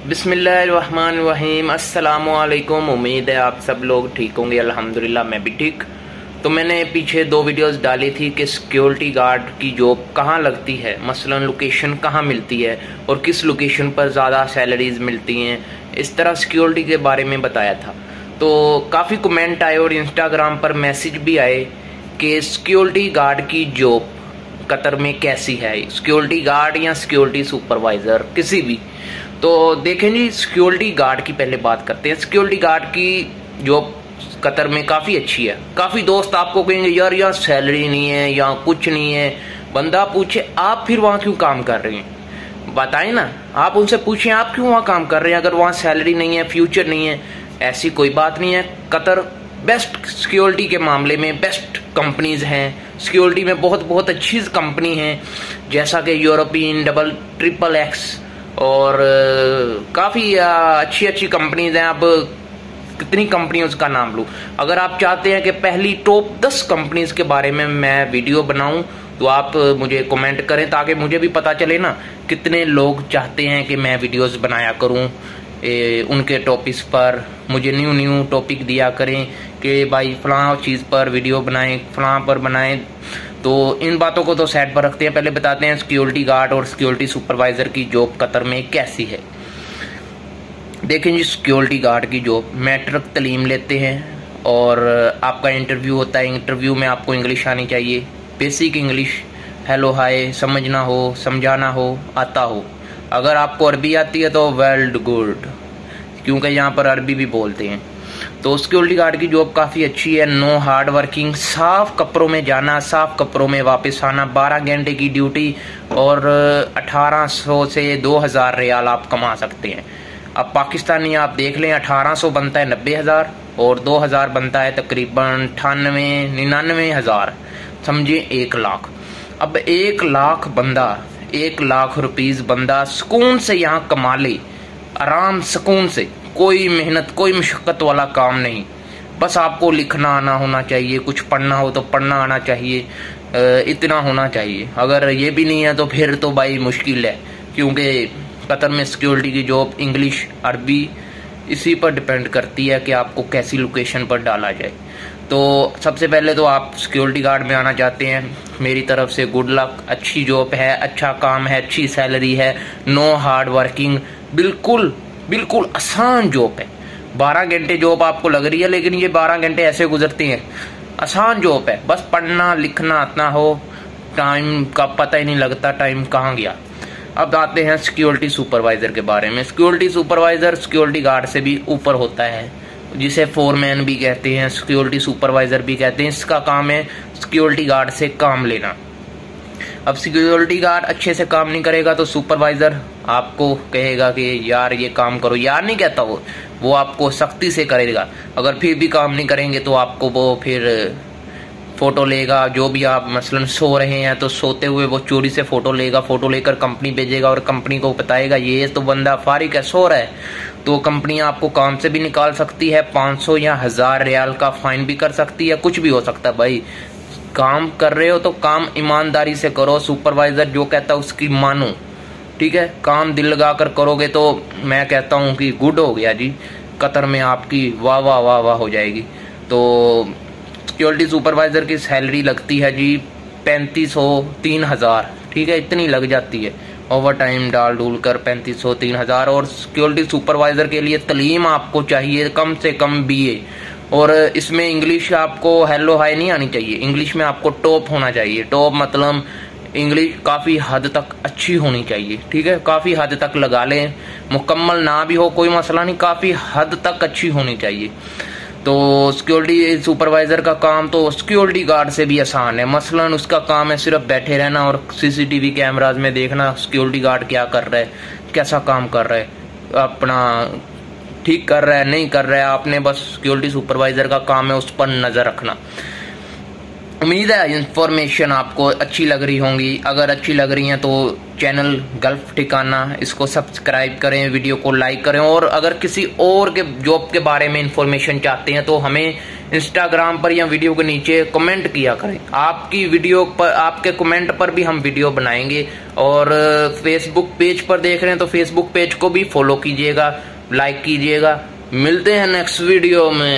बिस्मिल्लाहिर्रहमानिर्रहीम। अस्सलामुअलैकुम। उम्मीद है आप सब लोग ठीक होंगे। अल्हम्दुलिल्लाह मैं भी ठीक। तो मैंने पीछे 2 वीडियोस डाली थी कि सिक्योरिटी गार्ड की जॉब कहाँ लगती है, मसलन लोकेशन कहाँ मिलती है और किस लोकेशन पर ज़्यादा सैलरीज मिलती हैं। इस तरह सिक्योरिटी के बारे में बताया था। तो काफ़ी कमेंट आए और इंस्टाग्राम पर मैसेज भी आए कि सिक्योरिटी गार्ड की जॉब कतर में कैसी है, सिक्योरिटी गार्ड या सिक्योरिटी सुपरवाइज़र किसी भी। तो देखें जी, सिक्योरिटी गार्ड की पहले बात करते हैं। सिक्योरिटी गार्ड की जॉब कतर में काफ़ी अच्छी है। काफ़ी दोस्त आपको कहेंगे यार यहाँ सैलरी नहीं है, यहाँ कुछ नहीं है। बंदा पूछे आप फिर वहाँ क्यों काम कर रहे हैं, बताएं ना। आप उनसे पूछें आप क्यों वहाँ काम कर रहे हैं अगर वहाँ सैलरी नहीं है, फ्यूचर नहीं है। ऐसी कोई बात नहीं है। कतर बेस्ट सिक्योरिटी के मामले में बेस्ट कंपनीज हैं। सिक्योरिटी में बहुत अच्छी कंपनी हैं, जैसा कि यूरोपियन, XXX और काफ़ी अच्छी कंपनीज हैं। अब कितनी कंपनियों का नाम लूँ। अगर आप चाहते हैं कि पहली टॉप 10 कंपनीज के बारे में मैं वीडियो बनाऊं तो आप मुझे कमेंट करें, ताकि मुझे भी पता चले ना कितने लोग चाहते हैं कि मैं वीडियोस बनाया करूं उनके टॉपिक्स पर। मुझे न्यू टॉपिक दिया करें कि भाई फलां चीज़ पर वीडियो बनाएं, फलां पर बनाएं। तो इन बातों को तो साइड पर रखते हैं, पहले बताते हैं सिक्योरिटी गार्ड और सिक्योरिटी सुपरवाइज़र की जॉब कतर में कैसी है। देखें जी, सिक्योरिटी गार्ड की जॉब मैट्रिक तालीम लेते हैं और आपका इंटरव्यू होता है। इंटरव्यू में आपको इंग्लिश आनी चाहिए, बेसिक इंग्लिश, हेलो हाय, समझना हो, समझाना हो, आता हो। अगर आपको अरबी आती है तो वेल गुड, क्योंकि यहाँ पर अरबी भी बोलते हैं। तो सिक्योरिटी गार्ड की जॉब काफ़ी अच्छी है। नो हार्ड वर्किंग, साफ कपड़ों में जाना, साफ कपड़ों में वापस आना, 12 घंटे की ड्यूटी और 1800 से 2000 रियाल आप कमा सकते हैं। अब पाकिस्तानी आप देख लें, 1800 बनता है 90,000 और 2000 बनता है तकरीबन 99,000, समझिए 1 लाख। अब 1 लाख बंदा, 1 लाख रुपीस बंदा सुकून से यहाँ कमा ले, आराम सुकून से, कोई मेहनत कोई मुशक्क़त वाला काम नहीं। बस आपको लिखना आना होना चाहिए, कुछ पढ़ना हो तो पढ़ना आना चाहिए, इतना होना चाहिए। अगर ये भी नहीं है तो फिर तो भाई मुश्किल है, क्योंकि कतर में सिक्योरिटी की जॉब इंग्लिश, अरबी इसी पर डिपेंड करती है कि आपको कैसी लोकेशन पर डाला जाए। तो सबसे पहले तो आप सिक्योरिटी गार्ड में आना चाहते हैं, मेरी तरफ से गुड लक। अच्छी जॉब है, अच्छा काम है, अच्छी सैलरी है, नो हार्ड वर्किंग, बिल्कुल आसान जॉब है। 12 घंटे जॉब आपको लग रही है, लेकिन ये 12 घंटे ऐसे गुजरते हैं। आसान जॉब है, बस पढ़ना लिखना आतना हो, टाइम का पता ही नहीं लगता टाइम कहाँ गया। अब आते हैं सिक्योरिटी सुपरवाइजर के बारे में। सिक्योरिटी सुपरवाइजर सिक्योरिटी गार्ड से भी ऊपर होता है, जिसे फोरमैन भी कहते हैं, सिक्योरिटी सुपरवाइजर भी कहते हैं। इसका काम है सिक्योरिटी गार्ड से काम लेना। अब सिक्योरिटी गार्ड अच्छे से काम नहीं करेगा तो सुपरवाइजर आपको कहेगा कि यार ये काम करो। यार नहीं कहता वो आपको सख्ती से करेगा। अगर फिर भी काम नहीं करेंगे तो आपको वो फिर फोटो लेगा। जो भी आप मसलन सो रहे हैं तो सोते हुए वो चोरी से फोटो लेगा, फोटो लेकर कंपनी भेजेगा और कंपनी को बताएगा ये तो बंदा फारिग है, सो रहा है। तो कंपनी आपको काम से भी निकाल सकती है, 500 या 1000 रियाल का फाइन भी कर सकती है, कुछ भी हो सकता है। भाई काम कर रहे हो तो काम ईमानदारी से करो, सुपरवाइजर जो कहता है उसकी मानो, ठीक है। काम दिल लगा कर करोगे तो मैं कहता हूँ कि गुड हो गया जी, कतर में आपकी वाह वाह वाह वाह हो जाएगी। तो सिक्योरिटी सुपरवाइजर की सैलरी लगती है जी 3500-3000, ठीक है, इतनी लग जाती है। ओवर टाइम डाल डूल कर 3500-3000। और सिक्योरिटी सुपरवाइजर के लिए तालीम आपको चाहिए कम से कम BA, और इसमें इंग्लिश आपको हेलो हाय नहीं आनी चाहिए, इंग्लिश में आपको टॉप होना चाहिए। टॉप मतलब इंग्लिश काफ़ी हद तक अच्छी होनी चाहिए, ठीक है। काफ़ी हद तक लगा लें, मुकम्मल ना भी हो कोई मसला नहीं, काफ़ी हद तक अच्छी होनी चाहिए। तो सिक्योरिटी सुपरवाइज़र का काम तो सिक्योरिटी गार्ड से भी आसान है। मसलन उसका काम है सिर्फ बैठे रहना और CCTV कैमराज में देखना सिक्योरिटी गार्ड क्या कर रहा है, कैसा काम कर रहा है, अपना ठीक कर रहा है नहीं कर रहा है। आपने बस सिक्योरिटी सुपरवाइज़र का काम है उस पर नज़र रखना। उम्मीद है इन्फॉर्मेशन आपको अच्छी लग रही होंगी। अगर अच्छी लग रही हैं तो चैनल गल्फ ठिकाना इसको सब्सक्राइब करें, वीडियो को लाइक करें। और अगर किसी और के जॉब के बारे में इन्फॉर्मेशन चाहते हैं तो हमें इंस्टाग्राम पर या वीडियो के नीचे कमेंट किया करें। आपकी वीडियो पर, आपके कमेंट पर भी हम वीडियो बनाएंगे। और फेसबुक पेज पर देख रहे हैं तो फेसबुक पेज को भी फॉलो कीजिएगा, लाइक कीजिएगा। मिलते हैं नेक्स्ट वीडियो में।